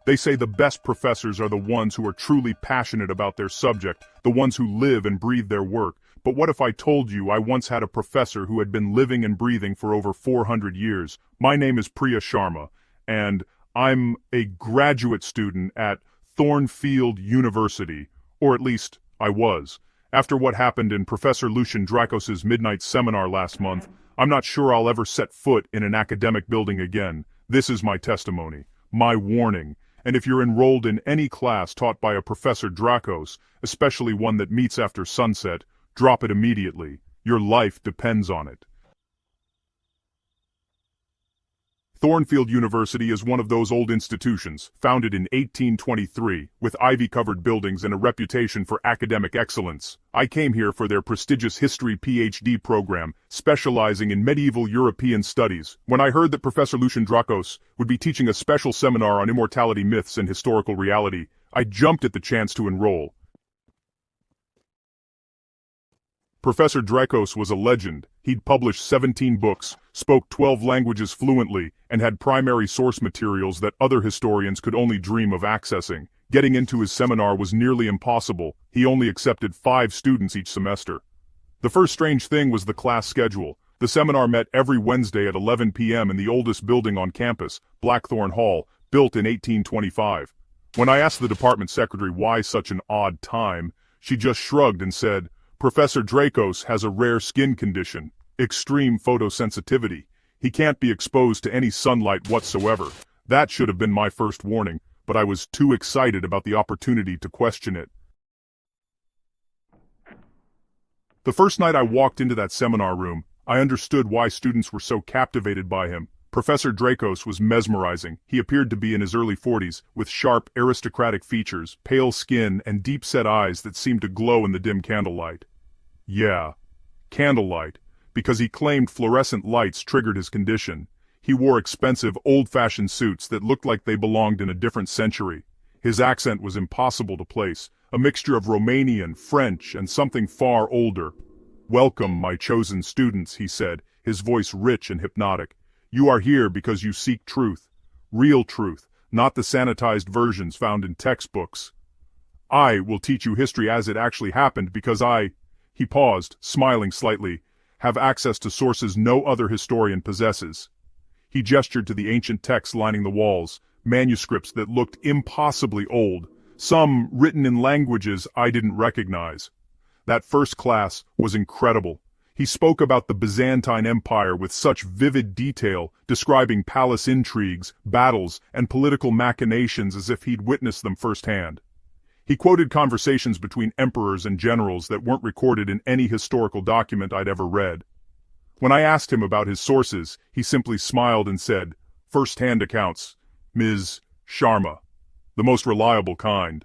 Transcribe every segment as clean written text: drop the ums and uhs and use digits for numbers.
They say the best professors are the ones who are truly passionate about their subject, the ones who live and breathe their work. But what if I told you I once had a professor who had been living and breathing for over 400 years? My name is Priya Sharma, and I'm a graduate student at Thornfield University, or at least I was. After what happened in Professor Lucian Drakos' midnight seminar last month, I'm not sure I'll ever set foot in an academic building again. This is my testimony, my warning. And if you're enrolled in any class taught by a Professor Drakos, especially one that meets after sunset, drop it immediately. Your life depends on it. Thornfield University is one of those old institutions, founded in 1823, with ivy-covered buildings and a reputation for academic excellence. I came here for their prestigious history PhD program, specializing in medieval European studies. When I heard that Professor Lucian Drakos would be teaching a special seminar on immortality myths and historical reality, I jumped at the chance to enroll. Professor Drakos was a legend. He'd published 17 books, spoke 12 languages fluently, and had primary source materials that other historians could only dream of accessing. Getting into his seminar was nearly impossible. He only accepted 5 students each semester. The first strange thing was the class schedule. The seminar met every Wednesday at 11 p.m. in the oldest building on campus, Blackthorn Hall, built in 1825. When I asked the department secretary why such an odd time, she just shrugged and said, "Professor Drakos has a rare skin condition, extreme photosensitivity. He can't be exposed to any sunlight whatsoever." That should have been my first warning, but I was too excited about the opportunity to question it. The first night I walked into that seminar room, I understood why students were so captivated by him. Professor Drakos was mesmerizing. He appeared to be in his early 40s, with sharp, aristocratic features, pale skin, and deep-set eyes that seemed to glow in the dim candlelight. Yeah, candlelight, because he claimed fluorescent lights triggered his condition. He wore expensive, old-fashioned suits that looked like they belonged in a different century. His accent was impossible to place, a mixture of Romanian, French, and something far older. "Welcome, my chosen students," he said, his voice rich and hypnotic. "You are here because you seek truth. Real truth, not the sanitized versions found in textbooks. I will teach you history as it actually happened because He paused, smiling slightly, "have access to sources no other historian possesses." He gestured to the ancient texts lining the walls, manuscripts that looked impossibly old, some written in languages I didn't recognize. That first class was incredible. He spoke about the Byzantine Empire with such vivid detail, describing palace intrigues, battles, and political machinations as if he'd witnessed them firsthand. He quoted conversations between emperors and generals that weren't recorded in any historical document I'd ever read. When I asked him about his sources, he simply smiled and said, "First-hand accounts, Ms. Sharma, the most reliable kind."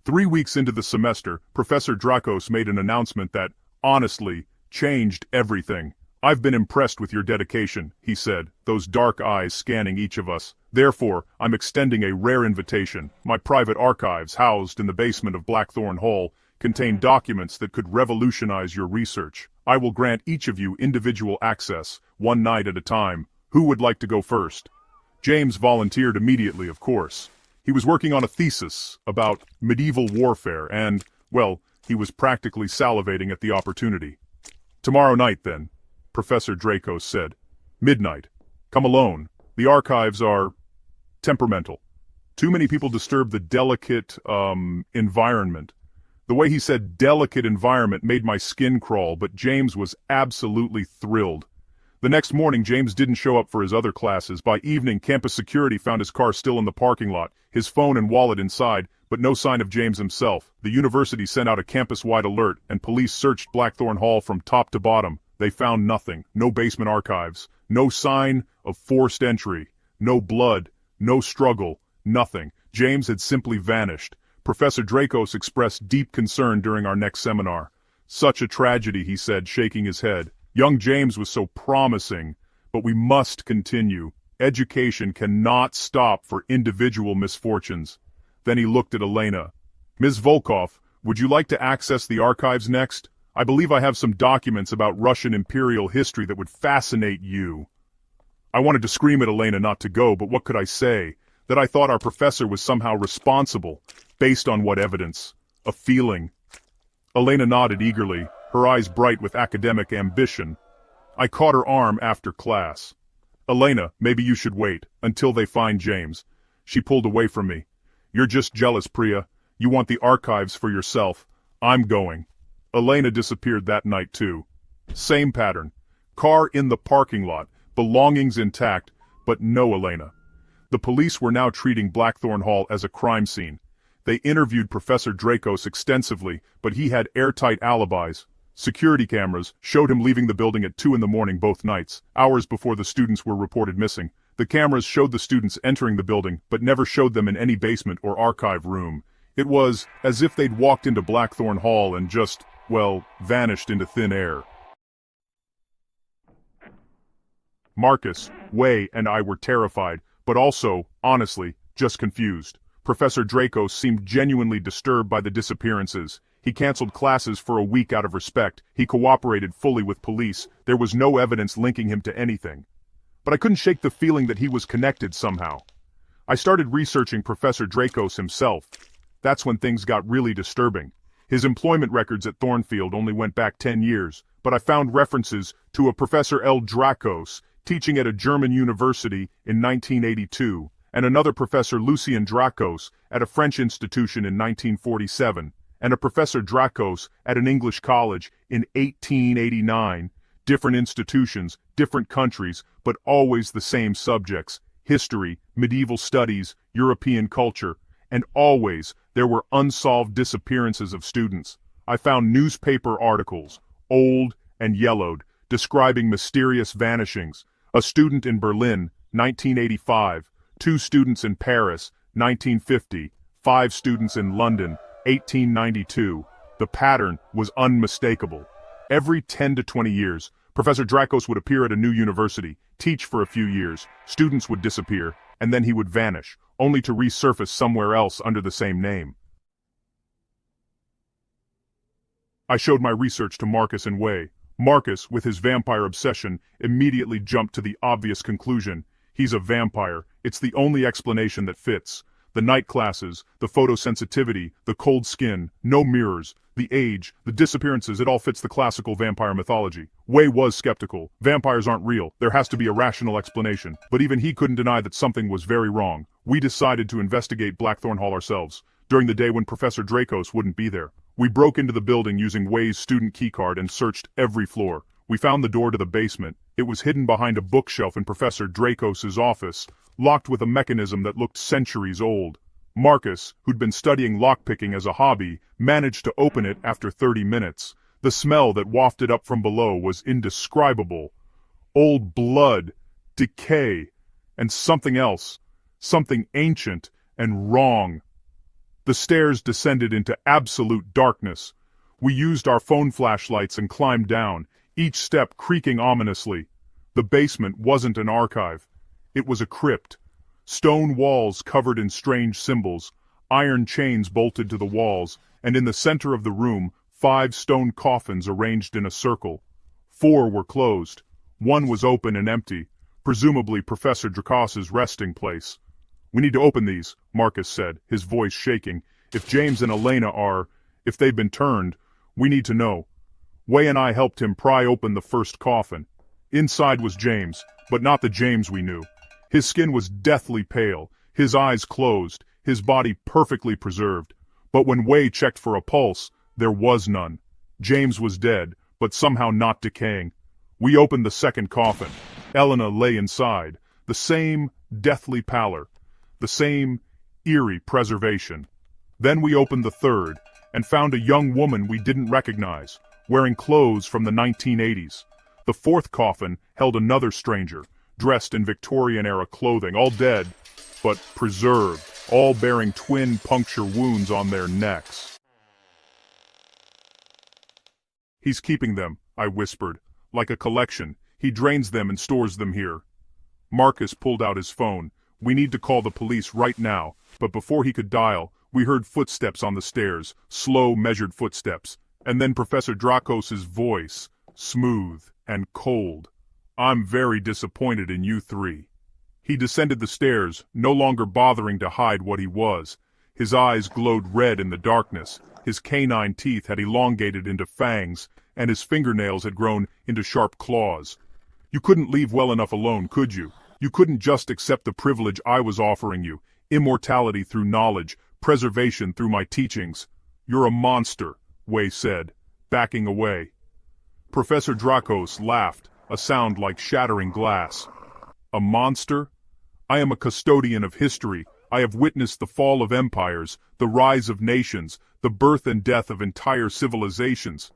3 weeks into the semester, Professor Drakos made an announcement that, honestly, changed everything. "I've been impressed with your dedication," he said, those dark eyes scanning each of us. "Therefore, I'm extending a rare invitation. My private archives, housed in the basement of Blackthorn Hall, contain documents that could revolutionize your research. I will grant each of you individual access, one night at a time. Who would like to go first?" James volunteered immediately, of course. He was working on a thesis about medieval warfare and, well, he was practically salivating at the opportunity. "Tomorrow night, then," Professor Drakos said. "Midnight. Come alone. The archives are temperamental. Too many people disturb the delicate, environment." The way he said delicate environment made my skin crawl, but James was absolutely thrilled. The next morning, James didn't show up for his other classes. By evening, campus security found his car still in the parking lot, his phone and wallet inside, but no sign of James himself. The university sent out a campus-wide alert, and police searched Blackthorn Hall from top to bottom. They found nothing. No basement archives. No sign of forced entry. No blood. No struggle. Nothing. James had simply vanished. Professor Drakos expressed deep concern during our next seminar. "Such a tragedy," he said, shaking his head. "Young James was so promising, but we must continue. Education cannot stop for individual misfortunes." Then he looked at Elena. "Ms. Volkov, would you like to access the archives next? I believe I have some documents about Russian imperial history that would fascinate you." I wanted to scream at Elena not to go, but what could I say? That I thought our professor was somehow responsible. Based on what evidence? A feeling. Elena nodded eagerly, her eyes bright with academic ambition. I caught her arm after class. Elena, maybe you should wait, until they find James. She pulled away from me. You're just jealous, Priya. You want the archives for yourself. I'm going. Elena disappeared that night too. Same pattern. Car in the parking lot, belongings intact, but no Elena. The police were now treating Blackthorn Hall as a crime scene. They interviewed Professor Dracos extensively, but he had airtight alibis. Security cameras showed him leaving the building at 2 in the morning both nights, hours before the students were reported missing. The cameras showed the students entering the building, but never showed them in any basement or archive room. It was as if they'd walked into Blackthorn Hall and just, well, vanished into thin air. Marcus, Wei, and I were terrified, but also, honestly, just confused. Professor Dracos seemed genuinely disturbed by the disappearances. He canceled classes for a week out of respect. He cooperated fully with police. There was no evidence linking him to anything. But I couldn't shake the feeling that he was connected somehow. I started researching Professor Dracos himself. That's when things got really disturbing. His employment records at Thornfield only went back 10 years, but I found references to a Professor L. Dracos teaching at a German university in 1982, and another Professor Lucien Dracos at a French institution in 1947, and a Professor Dracos at an English college in 1889. Different institutions, different countries, but always the same subjects: history, medieval studies, European culture, and always there were unsolved disappearances of students. I found newspaper articles, old and yellowed, describing mysterious vanishings. A student in Berlin, 1985, 2 students in Paris, 1950, 5 students in London, 1892. The pattern was unmistakable. Every 10 to 20 years, Professor Dracos would appear at a new university, teach for a few years, students would disappear, and then he would vanish, only to resurface somewhere else under the same name. I showed my research to Marcus and Wei. Marcus, with his vampire obsession, immediately jumped to the obvious conclusion. He's a vampire. It's the only explanation that fits. The night classes, the photosensitivity, the cold skin, no mirrors, the age, the disappearances, it all fits the classical vampire mythology. Wei was skeptical. Vampires aren't real. There has to be a rational explanation. But even he couldn't deny that something was very wrong. We decided to investigate Blackthorn Hall ourselves, during the day when Professor Dracos wouldn't be there. We broke into the building using Wei's student keycard and searched every floor. We found the door to the basement. It was hidden behind a bookshelf in Professor Dracos' office, locked with a mechanism that looked centuries old. Marcus, who'd been studying lockpicking as a hobby, managed to open it after 30 minutes. The smell that wafted up from below was indescribable. Old blood, decay, and something else. Something ancient and wrong. The stairs descended into absolute darkness. We used our phone flashlights and climbed down, each step creaking ominously. The basement wasn't an archive. It was a crypt. Stone walls covered in strange symbols, iron chains bolted to the walls, and in the center of the room, 5 stone coffins arranged in a circle. 4 were closed. 1 was open and empty, presumably Professor Dracos' resting place. "We need to open these," Marcus said, his voice shaking. "If James and Elena if they've been turned, we need to know." Wei and I helped him pry open the first coffin. Inside was James, but not the James we knew. His skin was deathly pale, his eyes closed, his body perfectly preserved. But when Wei checked for a pulse, there was none. James was dead, but somehow not decaying. We opened the second coffin. Elena lay inside, the same deathly pallor, the same eerie preservation. Then we opened the third, and found a young woman we didn't recognize, wearing clothes from the 1980s. The fourth coffin held another stranger, dressed in Victorian-era clothing, all dead, but preserved, all bearing twin puncture wounds on their necks. "He's keeping them," I whispered, "like a collection. He drains them and stores them here." Marcus pulled out his phone. "We need to call the police right now," but before he could dial, we heard footsteps on the stairs, slow, measured footsteps, and then Professor Dracos' voice, smooth and cold. I'm very disappointed in you three. He descended the stairs, no longer bothering to hide what he was. His eyes glowed red in the darkness, his canine teeth had elongated into fangs, and his fingernails had grown into sharp claws. You couldn't leave well enough alone, could you? You couldn't just accept the privilege I was offering you, immortality through knowledge, preservation through my teachings. You're a monster, Wei said, backing away. Professor Drakos laughed, a sound like shattering glass. A monster? I am a custodian of history. I have witnessed the fall of empires, the rise of nations, the birth and death of entire civilizations.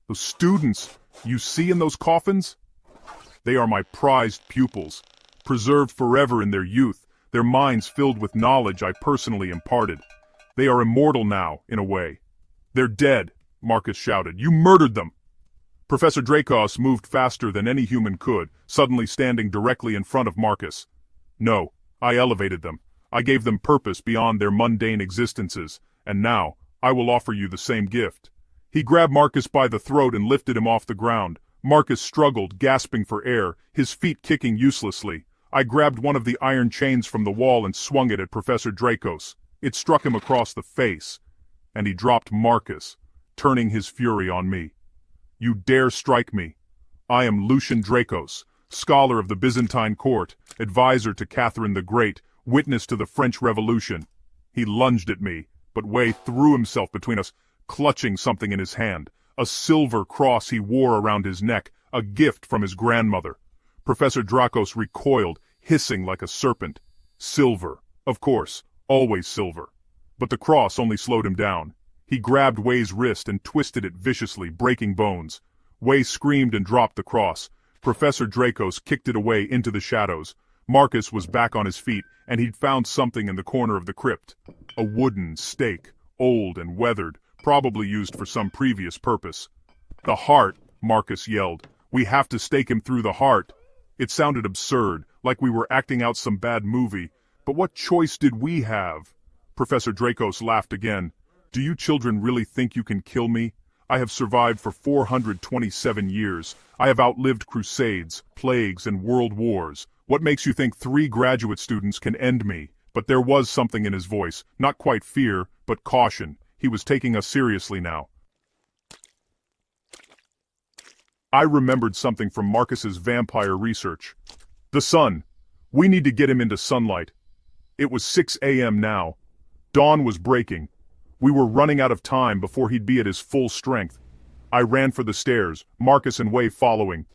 The students you see in those coffins? They are my prized pupils, preserved forever in their youth, their minds filled with knowledge I personally imparted. They are immortal now, in a way. They're dead, Marcus shouted. You murdered them! Professor Drakos moved faster than any human could, suddenly standing directly in front of Marcus. No, I elevated them. I gave them purpose beyond their mundane existences, and now, I will offer you the same gift. He grabbed Marcus by the throat and lifted him off the ground. Marcus struggled, gasping for air, his feet kicking uselessly. I grabbed one of the iron chains from the wall and swung it at Professor Drakos. It struck him across the face, and he dropped Marcus, turning his fury on me. You dare strike me? I am Lucian Drakos, scholar of the Byzantine court, advisor to Catherine the Great, witness to the French Revolution. He lunged at me, but Wei threw himself between us, clutching something in his hand, a silver cross he wore around his neck, a gift from his grandmother. Professor Drakos recoiled, hissing like a serpent. Silver, of course, always silver. But the cross only slowed him down. He grabbed Wei's wrist and twisted it viciously, breaking bones. Wei screamed and dropped the cross. Professor Drakos kicked it away into the shadows. Marcus was back on his feet, and he'd found something in the corner of the crypt. A wooden stake, old and weathered, probably used for some previous purpose. The heart, Marcus yelled. We have to stake him through the heart. It sounded absurd, like we were acting out some bad movie. But what choice did we have? Professor Drakos laughed again. Do you children really think you can kill me? I have survived for 427 years. I have outlived crusades, plagues, and world wars. What makes you think 3 graduate students can end me? But there was something in his voice, not quite fear, but caution. He was taking us seriously now. I remembered something from Marcus's vampire research. The sun. We need to get him into sunlight. It was 6 a.m. now. Dawn was breaking. We were running out of time before he'd be at his full strength. I ran for the stairs, Marcus and Wei following.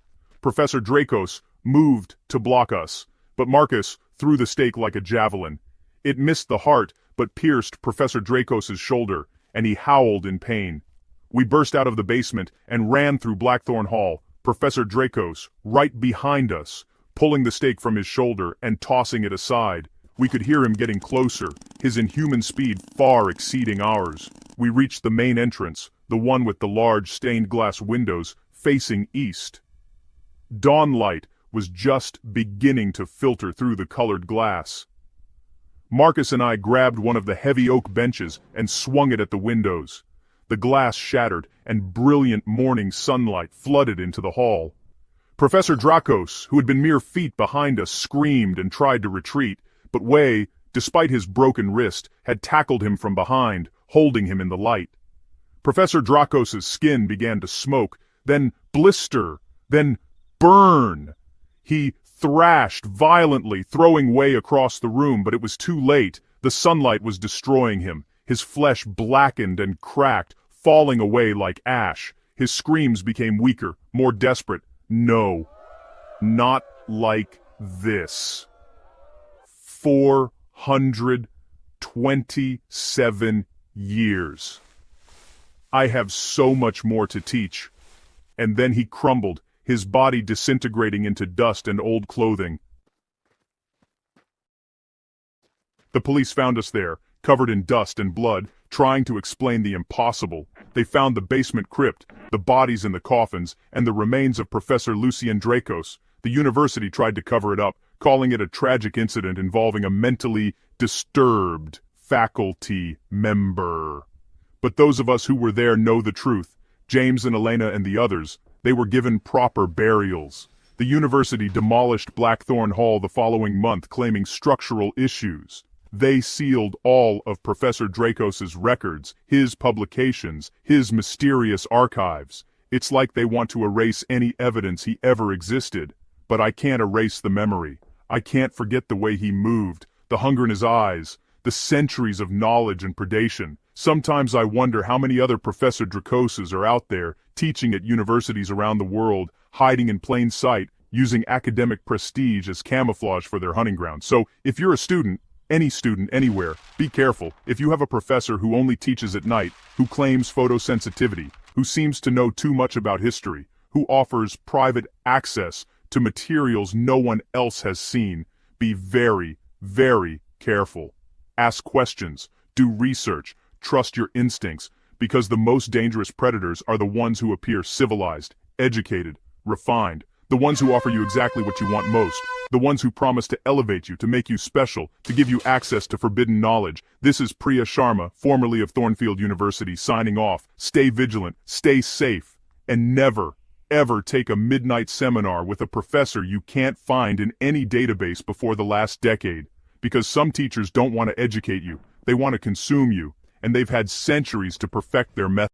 Professor Drakos moved to block us, but Marcus threw the stake like a javelin. It missed the heart, but pierced Professor Drakos' shoulder, and he howled in pain. We burst out of the basement and ran through Blackthorn Hall, Professor Drakos right behind us, pulling the stake from his shoulder and tossing it aside. We could hear him getting closer, his inhuman speed far exceeding ours. We reached the main entrance, the one with the large stained glass windows, facing east. Dawnlight was just beginning to filter through the colored glass. Marcus and I grabbed one of the heavy oak benches and swung it at the windows. The glass shattered, and brilliant morning sunlight flooded into the hall. Professor Drakos, who had been mere feet behind us, screamed and tried to retreat, but Wei, despite his broken wrist, had tackled him from behind, holding him in the light. Professor Drakos' skin began to smoke, then blister, then burn. He thrashed violently, throwing Wei across the room, but it was too late. The sunlight was destroying him. His flesh blackened and cracked, falling away like ash. His screams became weaker, more desperate. No, not like this. 427 years. I have so much more to teach. And then he crumbled, his body disintegrating into dust and old clothing. The police found us there, covered in dust and blood, trying to explain the impossible. They found the basement crypt, the bodies in the coffins, and the remains of Professor Lucian Drakos. The university tried to cover it up, calling it a tragic incident involving a mentally disturbed faculty member. But those of us who were there know the truth. James and Elena and the others, they were given proper burials. The The university demolished Blackthorn Hall the following month, claiming structural issues. They sealed all of Professor Drakos' records, his publications, his mysterious archives. It's like they want to erase any evidence he ever existed. But I can't erase the memory. I can't forget the way he moved, the hunger in his eyes, the centuries of knowledge and predation. Sometimes I wonder how many other Professor Drakoses are out there, teaching at universities around the world, hiding in plain sight, using academic prestige as camouflage for their hunting grounds. So, if you're a student, any student anywhere, be careful. If you have a professor who only teaches at night, who claims photosensitivity, who seems to know too much about history, who offers private access to materials no one else has seen, be very, very careful. Ask questions, do research, trust your instincts, because the most dangerous predators are the ones who appear civilized, educated, refined, the ones who offer you exactly what you want most, the ones who promise to elevate you, to make you special, to give you access to forbidden knowledge. This is Priya Sharma, formerly of Thornfield University, signing off. Stay vigilant, stay safe, and never, ever take a midnight seminar with a professor you can't find in any database before the last decade. Because some teachers don't want to educate you, they want to consume you, and they've had centuries to perfect their method.